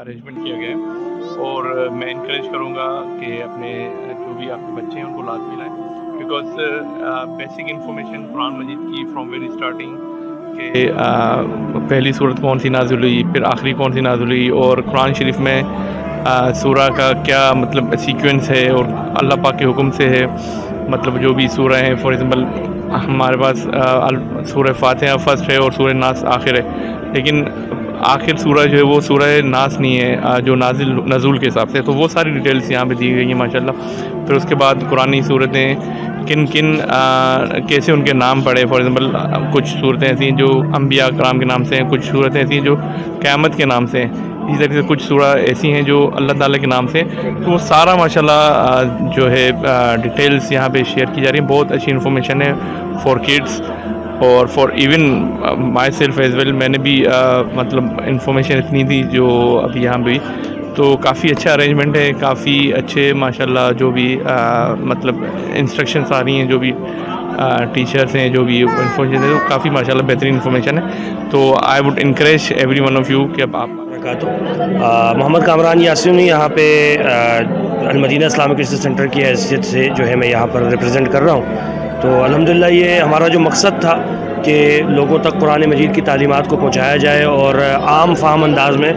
Arrangement کیا گیا ہے، اور میں انکریج کروں گا کہ اپنے جو بھی آپ کے بچے ہیں ان کو لازمی لائیں، بیکاز بیسک انفارمیشن قرآن مجید کی فرام ویری اسٹارٹنگ کہ پہلی صورت کون سی نازل ہوئی، پھر آخری کون سی نازل ہوئی، اور قرآن شریف میں سورہ کا کیا مطلب سیکوینس ہے اور اللہ پاک کے حکم سے ہے، مطلب جو بھی سورہ ہیں، فار ایگزامپل ہمارے پاس سورہ فاتحہ فرسٹ ہے اور سورہ ناس آخر ہے، لیکن آخر سورہ جو ہے وہ سورہ ناس نہیں ہے جو نزول کے حساب سے، تو وہ ساری ڈیٹیلس یہاں پہ دی گئی ہیں ماشاءاللہ۔ پھر اس کے بعد قرآنی صورتیں کن کیسے ان کے نام پڑے، فار ایگزامپل کچھ صورتیں ایسی ہیں جو انبیاء کرام کے نام سے ہیں، کچھ صورتیں ایسی ہیں جو قیامت کے نام سے ہیں، اسی طریقے سے کچھ سورہ ایسی ہیں جو اللہ تعالیٰ کے نام سے ہیں، تو وہ سارا ماشاءاللہ جو ہے ڈیٹیلس یہاں پہ شیئر کی جا رہی ہیں۔ بہت اچھی انفارمیشن ہے فار کڈس اور for even myself as well, میں نے بھی مطلب انفارمیشن اتنی تھی جو ابھی یہاں پہ، تو کافی اچھا ارینجمنٹ ہے، کافی اچھے ماشاءاللہ جو بھی مطلب انسٹرکشنس آ رہی ہیں، جو بھی ٹیچرس ہیں، جو بھی انفارمیشن ہے، تو کافی ماشاءاللہ بہترین انفارمیشن ہے، تو I would encourage every one of you کہ اب آپ محمد کامران یاسینی یہاں پہ المدینہ اسلامک ریسرچ سینٹر کی حیثیت سے جو ہے میں یہاں پر ریپرزینٹ کر رہا ہوں، تو الحمدللہ یہ ہمارا جو مقصد تھا کہ لوگوں تک قرآن مجید کی تعلیمات کو پہنچایا جائے اور عام فہم انداز میں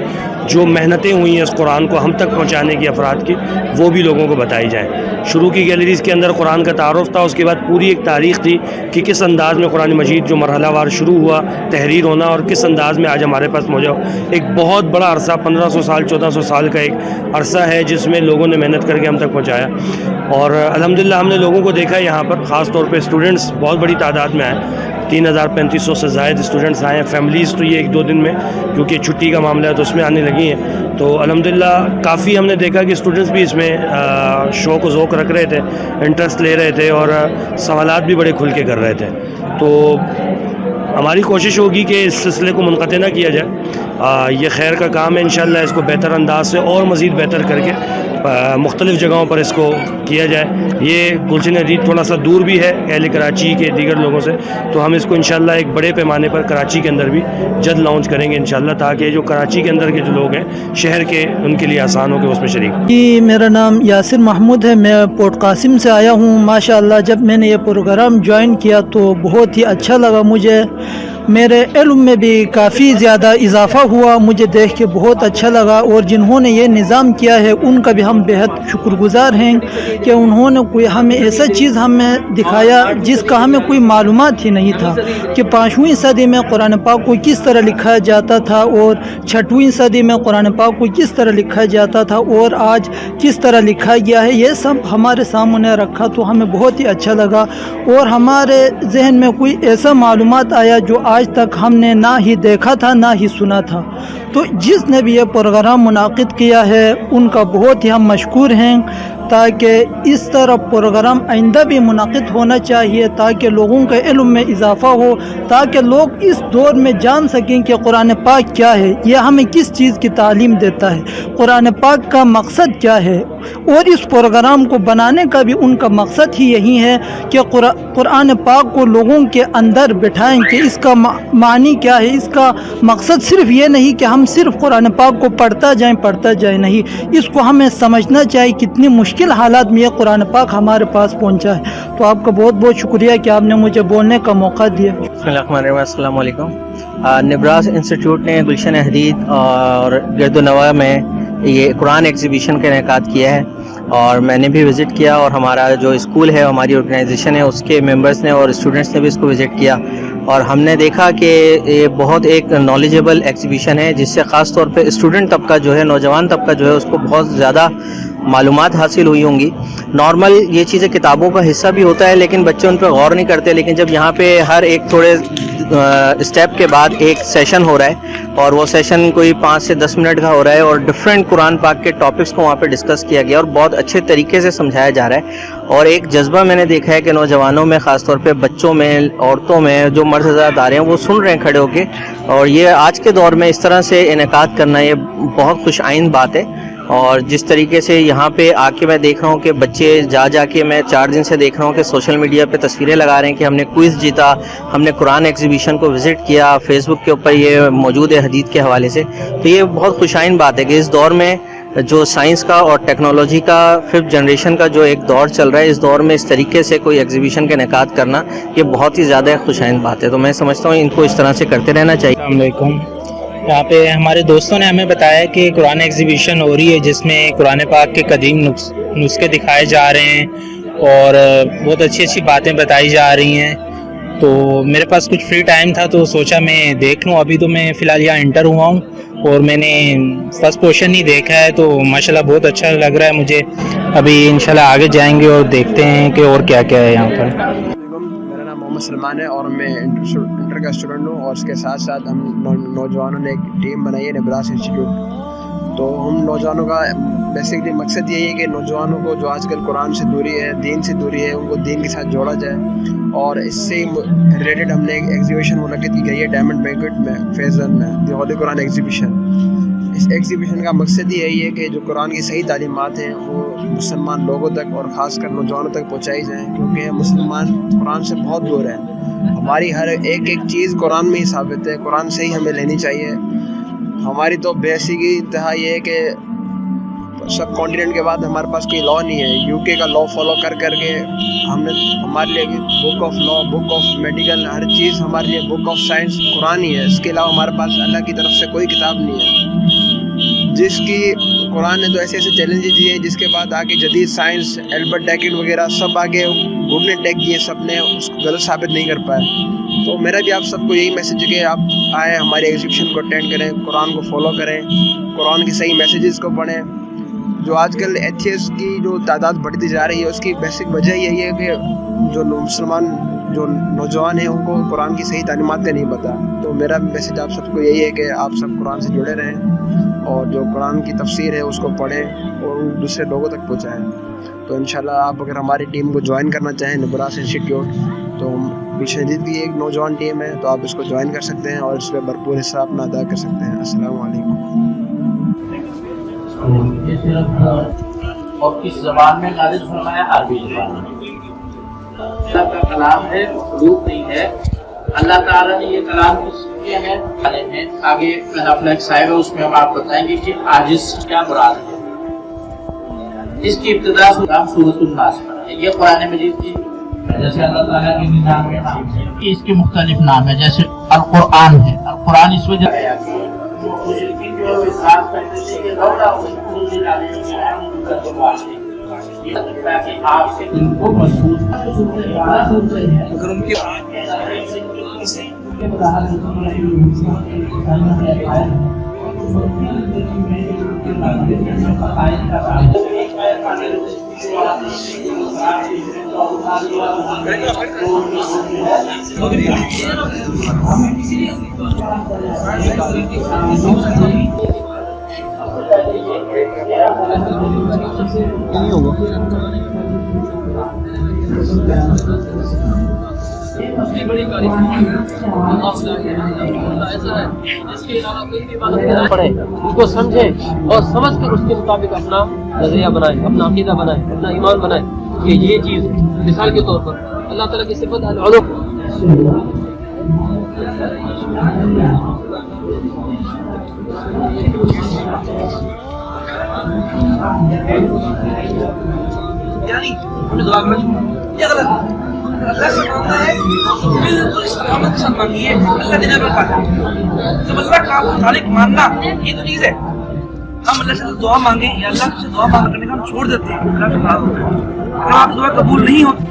جو محنتیں ہوئی ہیں اس قرآن کو ہم تک پہنچانے کی افراد کی، وہ بھی لوگوں کو بتائی جائیں۔ شروع کی گیلریز کے اندر قرآن کا تعارف تھا، اس کے بعد پوری ایک تاریخ تھی کہ کس انداز میں قرآن مجید جو مرحلہ وار شروع ہوا تحریر ہونا، اور کس انداز میں آج ہمارے پاس موجود ایک بہت بڑا عرصہ 1500 سال 1400 سال کا ایک عرصہ ہے جس میں لوگوں نے محنت کر کے ہم تک پہنچایا، اور الحمدللہ ہم نے لوگوں کو دیکھا یہاں پر، خاص طور پہ اسٹوڈنٹس بہت بڑی تعداد میں آئے، 3500 سے زائد اسٹوڈنٹس آئے ہیں، فیملیز تو یہ 1-2 دن میں کیونکہ چھٹی کا معاملہ ہے تو اس میں آنے لگی ہیں، تو الحمدللہ کافی ہم نے دیکھا کہ اسٹوڈنٹس بھی اس میں شوق و ذوق رکھ رہے تھے، انٹرسٹ لے رہے تھے اور سوالات بھی بڑے کھل کے کر رہے تھے، تو ہماری کوشش ہوگی کہ اس سلسلے کو منقطع نہ کیا جائے، یہ خیر کا کام ہے، انشاءاللہ اس کو بہتر انداز سے اور مزید بہتر کر کے مختلف جگہوں پر اس کو کیا جائے۔ یہ گلشن حدید تھوڑا سا دور بھی ہے اہل کراچی کے دیگر لوگوں سے، تو ہم اس کو انشاءاللہ ایک بڑے پیمانے پر کراچی کے اندر بھی جلد لانچ کریں گے انشاءاللہ، تاکہ جو کراچی کے اندر کے جو لوگ ہیں شہر کے، ان کے لیے آسان ہو کہ اس میں شریک ہوں۔ جی میرا نام یاسر محمود ہے، میں پورٹ قاسم سے آیا ہوں۔ ماشاءاللہ جب میں نے یہ پروگرام جوائن کیا تو بہت ہی اچھا لگا، مجھے میرے علم میں بھی کافی زیادہ اضافہ ہوا، مجھے دیکھ کے بہت اچھا لگا، اور جنہوں نے یہ نظام کیا ہے ان کا بھی ہم بہت شکر گزار ہیں کہ انہوں نے کوئی ہمیں ایسا چیز ہمیں دکھایا جس کا ہمیں کوئی معلومات ہی نہیں تھا، کہ 5ویں صدی میں قرآن پاک کو کس طرح لکھا جاتا تھا اور 6ویں صدی میں قرآن پاک کو کس طرح لکھا جاتا تھا اور آج کس طرح لکھا گیا ہے، یہ سب ہمارے سامنے رکھا تو ہمیں بہت ہی اچھا لگا، اور ہمارے ذہن میں کوئی ایسا معلومات آیا جو آج تک ہم نے نہ ہی دیکھا تھا نہ ہی سنا تھا۔ تو جس نے بھی یہ پروگرام منعقد کیا ہے ان کا بہت ہی ہم مشکور ہیں، تاکہ اس طرح پروگرام آئندہ بھی منعقد ہونا چاہیے، تاکہ لوگوں کے علم میں اضافہ ہو، تاکہ لوگ اس دور میں جان سکیں کہ قرآن پاک کیا ہے، یہ ہمیں کس چیز کی تعلیم دیتا ہے، قرآن پاک کا مقصد کیا ہے، اور اس پروگرام کو بنانے کا بھی ان کا مقصد ہی یہی ہے کہ قرآن پاک کو لوگوں کے اندر بٹھائیں کہ اس کا معنی کیا ہے، اس کا مقصد صرف یہ نہیں کہ ہم صرف قرآن پاک کو پڑھتا جائیں، نہیں، اس کو ہمیں سمجھنا چاہیے کتنی مشکل حالات میں یہ قرآن پاک ہمارے پاس پہنچا ہے۔ تو آپ کا بہت بہت شکریہ کہ آپ نے مجھے بولنے کا موقع دیا۔ بسم اللہ الرحمن الرحیم، السلام علیکم۔ نبراس انسٹیٹیوٹ نے گلشن حدید اور گرد و نواح میں یہ قرآن ایگزیبیشن کا انعقاد کیا ہے، اور میں نے بھی وزٹ کیا، اور ہمارا جو اسکول ہے، ہماری آرگنائزیشن ہے، اس کے ممبرس نے اور اسٹوڈنٹس نے بھی اس کو وزٹ کیا، اور ہم نے دیکھا کہ یہ بہت ایک نالجیبل ایگزیبیشن ہے، جس سے خاص طور پہ اسٹوڈنٹ طبقہ جو ہے، نوجوان طبقہ جو ہے، اس کو بہت زیادہ معلومات حاصل ہوئی ہوں گی۔ نارمل یہ چیزیں کتابوں کا حصہ بھی ہوتا ہے، لیکن بچے ان پہ غور نہیں کرتے، لیکن جب یہاں پہ ہر ایک تھوڑے اسٹیپ کے بعد ایک سیشن ہو رہا ہے، اور وہ سیشن کوئی 5 سے 10 منٹ کا ہو رہا ہے، اور ڈفرینٹ قرآن پاک کے ٹاپکس کو وہاں پہ ڈسکس کیا گیا، اور بہت اچھے طریقے سے سمجھایا جا رہا ہے، اور ایک جذبہ میں نے دیکھا ہے کہ نوجوانوں میں، خاص طور پہ بچوں میں، عورتوں میں، جو مرد حضرات آ رہے ہیں وہ سن رہے ہیں کھڑے ہو کے، اور یہ آج کے دور میں اس طرح سے انعقاد کرنا یہ بہت خوش آئند بات ہے، اور جس طریقے سے یہاں پہ آ کے میں دیکھ رہا ہوں کہ بچے جا کے میں 4 دن سے دیکھ رہا ہوں کہ سوشل میڈیا پہ تصویریں لگا رہے ہیں کہ ہم نے کوئز جیتا, ہم نے قرآن ایگزیبیشن کو وزٹ کیا, فیس بک کے اوپر یہ موجود ہے حدیث کے حوالے سے. تو یہ بہت خوشائن بات ہے کہ اس دور میں جو سائنس کا اور ٹیکنالوجی کا 5th جنریشن کا جو ایک دور چل رہا ہے, اس دور میں اس طریقے سے کوئی ایگزیبیشن کا انعقاد کرنا یہ بہت ہی زیادہ خوشائن بات ہے. تو میں سمجھتا ہوں ان کو اس طرح سے کرتے رہنا چاہیے. السلام علیکم. یہاں پہ ہمارے دوستوں نے ہمیں بتایا کہ قرآن ایگزیبیشن ہو رہی ہے جس میں قرآن پاک کے قدیم نسخے دکھائے جا رہے ہیں اور بہت اچھی اچھی باتیں بتائی جا رہی ہیں. تو میرے پاس کچھ فری ٹائم تھا تو سوچا میں دیکھ لوں. ابھی تو میں فی الحال یہاں انٹر ہوا ہوں اور میں نے فرسٹ پورشن ہی دیکھا ہے تو ماشاءاللہ بہت اچھا لگ رہا ہے مجھے. ابھی انشاءاللہ آگے جائیں گے اور دیکھتے ہیں کہ اور کیا کیا ہے یہاں پر. میرا نام محمد سلمان ہے اور میں انٹر کا اسٹوڈنٹ ہوں, اور اس کے ساتھ ساتھ ہم نوجوانوں نے ایک ٹیم بنائی ہے نبراس انسٹیٹیوٹ. تو ہم نوجوانوں کا بیسکلی مقصد یہی ہے کہ نوجوانوں کو جو آج کل قرآن سے دوری ہے, دین سے دوری ہے, ان کو دین کے ساتھ جوڑا جائے. اور اس سے ریلیٹڈ ہم نے ایک ایگزیبیشن منعقد کی گئی ہے ڈائمنڈ بینکویٹ میں, فیض میں, دی ہولی قرآن ایگزیبیشن. اس ایگزیبیشن کا مقصد یہی ہے کہ جو قرآن کی صحیح تعلیمات ہیں وہ مسلمان لوگوں تک اور خاص کر نوجوانوں تک پہنچائی جائیں, کیونکہ مسلمان قرآن سے بہت دور ہیں. ہماری ہر ایک چیز قرآن میں ہی ثابت ہے, قرآن سے ہی ہمیں لینی چاہیے. ہماری تو بیسک انتہا یہ ہے کہ سب کانٹیننٹ کے بعد ہمارے پاس کوئی لا نہیں ہے. یو کے کا لا فالو کر کے ہم نے ہمارے لیے book of law, book of medical, ہر چیز ہمارے لیے بک آف سائنس قرآن ہی ہے. اس کے علاوہ ہمارے پاس اللہ کی طرف سے کوئی کتاب نہیں ہے. جس کی قرآن نے تو ایسے ایسے چیلنجز دیے ہیں جس کے بعد آگے جدید سائنس, البرٹ ڈیکن وغیرہ سب آگے گھٹنے ٹیک دیے, سب نے اس کو غلط ثابت نہیں کر پائے. تو میرا بھی آپ سب کو یہی میسج ہے کہ آپ آئیں, ہماری ایگزیبیشن کو اٹینڈ کریں, قرآن کو فالو کریں, قرآن کے صحیح میسیجز کو پڑھیں. جو آج کل ایتھیسٹ کی جو تعداد بڑھتی جا رہی ہے اس کی بیسک وجہ یہی ہے کہ جو مسلمان جو نوجوان ہیں ان کو قرآن کی صحیح تعلیمات کا نہیں پتہ. تو میرا میسج آپ سب کو یہی ہے کہ آپ سب قرآن سے جڑے رہیں اور جو قرآن کی تفسیر ہے اس کو پڑھیں اور دوسرے لوگوں تک پہنچائیں. تو انشاءاللہ آپ اگر ہماری ٹیم کو جوائن کرنا چاہیں نبراس انسٹیٹیوٹ, تو گلشن حدید کی ایک نوجوان ٹیم ہے, تو آپ اس کو جوائن کر سکتے ہیں اور اس پہ بھرپور حصہ اپنا ادا کر سکتے ہیں. السلام علیکم. اور کس زبان میں نازل فرمایا؟ عربی زبان میں. اللہ کا کلام ہے, مخلوق نہیں ہے. اللہ تعالیٰ نے یہ کلام کس کیا ہے آگے اپنا ایک صاحب ہے اس میں ہم آپ بتائیں گے کہ عاجز سے کیا مراد ہے. اس کی ابتدا سورۃ الناس پر ہے. یہ قرآن مجید کی جیسے اللہ تعالیٰ کے نظام میں نام ہے, اس کے مختلف نام ہے. جیسے القرآن ہے, القرآن اس وجہ آپ سے ان کو محسوس پڑھیں, اس کو سمجھیں اور سمجھ کر اس کے مطابق اپنا نظریہ بنائیں, اپنا عقیدہ بنائیں, اپنا ایمان بنائیں کہ یہ چیز مثال کے طور پر اللہ تعالیٰ کی صفت العلو. یعنی ہمیں دعا کرنا یہ غلط ہے. اللہ سے مانگنا ہے بالکل استقامت کے ساتھ مانگیے, اللہ دینا پر پاتا ہے. جب اللہ کا خالق ماننا یہ تو چیز ہے. ہم اللہ سے دعا مانگیں یا اللہ سے دعا مانگ کرنے کا ہم چھوڑ دیتے ہیں, اللہ سے خراب ہوتا ہے. اگر آپ کی دعا قبول نہیں ہوتی